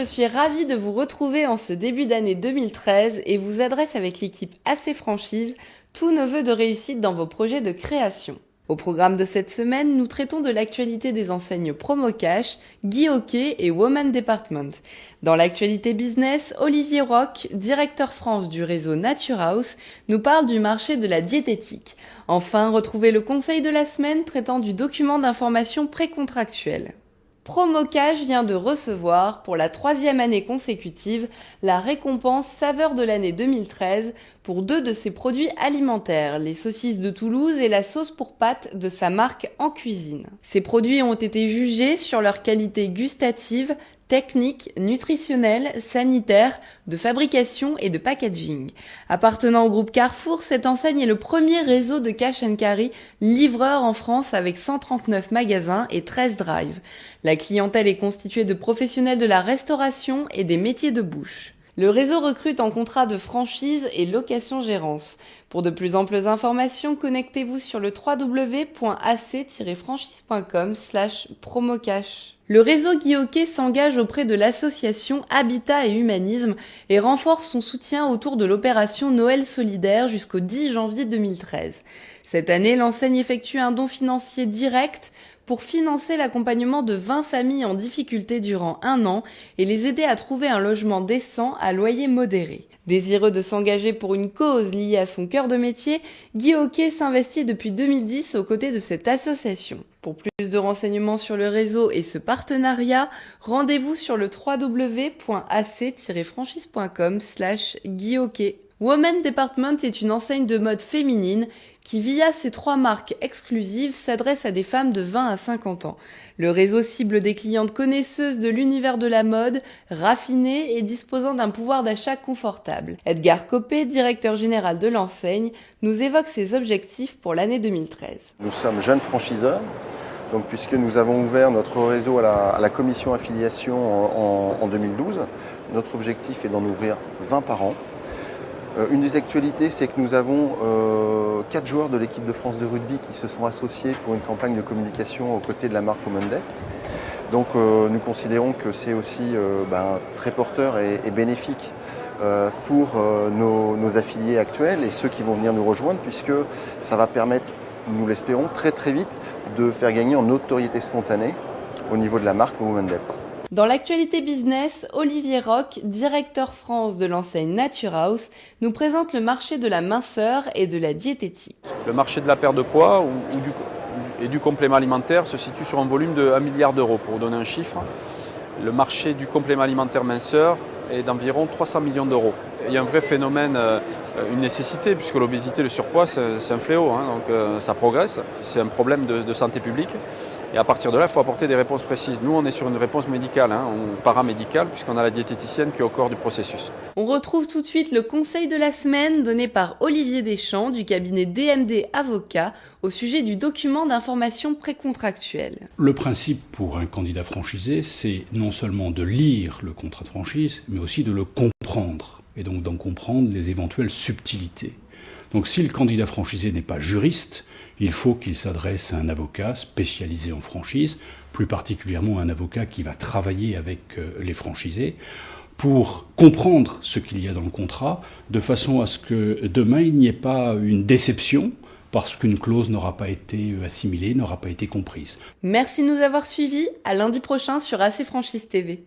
je suis ravie de vous retrouver en ce début d'année 2013 et vous adresse avec l'équipe AC Franchise tous nos vœux de réussite dans vos projets de création. Au programme de cette semaine, nous traitons de l'actualité des enseignes Promocash, Guy Hockey et Woman Department. Dans l'actualité business, Olivier Roch, directeur France du réseau Nature House, nous parle du marché de la diététique. Enfin, retrouvez le conseil de la semaine traitant du document d'information précontractuel. Promocash vient de recevoir, pour la 3e année consécutive, la récompense Saveur de l'année 2013 pour 2 de ses produits alimentaires, les saucisses de Toulouse et la sauce pour pâtes de sa marque En Cuisine. Ces produits ont été jugés sur leur qualité gustative, technique, nutritionnelle, sanitaire, de fabrication et de packaging. Appartenant au groupe Carrefour, cette enseigne est le premier réseau de cash and carry livreur en France avec 139 magasins et 13 drives. La clientèle est constituée de professionnels de la restauration et des métiers de bouche. Le réseau recrute en contrat de franchise et location-gérance. Pour de plus amples informations, connectez-vous sur le www.ac-franchise.com/promocash. Le réseau Guy Hockey s'engage auprès de l'association Habitat et Humanisme et renforce son soutien autour de l'opération Noël solidaire jusqu'au 10 janvier 2013. Cette année, l'enseigne effectue un don financier direct pour financer l'accompagnement de 20 familles en difficulté durant 1 an et les aider à trouver un logement décent à loyer modéré. Désireux de s'engager pour une cause liée à son cœur de métier, Guy Hockey s'investit depuis 2010 aux côtés de cette association. Pour plus de renseignements sur le réseau et ce partenariat, rendez-vous sur le www.ac-franchise.com/Guy Hockey. Woman Department est une enseigne de mode féminine qui, via ses 3 marques exclusives, s'adresse à des femmes de 20 à 50 ans. Le réseau cible des clientes connaisseuses de l'univers de la mode, raffinées et disposant d'un pouvoir d'achat confortable. Edgar Copé, directeur général de l'enseigne, nous évoque ses objectifs pour l'année 2013. Nous sommes jeunes franchiseurs, donc puisque nous avons ouvert notre réseau à la commission affiliation en 2012. Notre objectif est d'en ouvrir 20 par an. Une des actualités, c'est que nous avons 4 joueurs de l'équipe de France de rugby qui se sont associés pour une campagne de communication aux côtés de la marque Woman Dept. Donc nous considérons que c'est aussi très porteur et bénéfique pour nos affiliés actuels et ceux qui vont venir nous rejoindre, puisque ça va permettre, nous l'espérons, très très vite de faire gagner en notoriété spontanée au niveau de la marque Woman Dept. Dans l'actualité business, Olivier Roch, directeur France de l'enseigne Nature House, nous présente le marché de la minceur et de la diététique. Le marché de la perte de poids et du complément alimentaire se situe sur un volume de 1 milliard d'euros. Pour vous donner un chiffre, le marché du complément alimentaire minceur est d'environ 300 millions d'euros. Il y a un vrai phénomène, une nécessité, puisque l'obésité et le surpoids, c'est un fléau, donc ça progresse, c'est un problème de santé publique. Et à partir de là, il faut apporter des réponses précises. Nous, on est sur une réponse médicale, ou paramédicale, puisqu'on a la diététicienne qui est au corps du processus. On retrouve tout de suite le conseil de la semaine donné par Olivier Deschamps du cabinet DMD Avocats au sujet du document d'information précontractuel. Le principe pour un candidat franchisé, c'est non seulement de lire le contrat de franchise, mais aussi de le comprendre, et donc d'en comprendre les éventuelles subtilités. Donc si le candidat franchisé n'est pas juriste, il faut qu'il s'adresse à un avocat spécialisé en franchise, plus particulièrement un avocat qui va travailler avec les franchisés, pour comprendre ce qu'il y a dans le contrat, de façon à ce que demain il n'y ait pas une déception, parce qu'une clause n'aura pas été assimilée, n'aura pas été comprise. Merci de nous avoir suivis, à lundi prochain sur AC Franchise TV.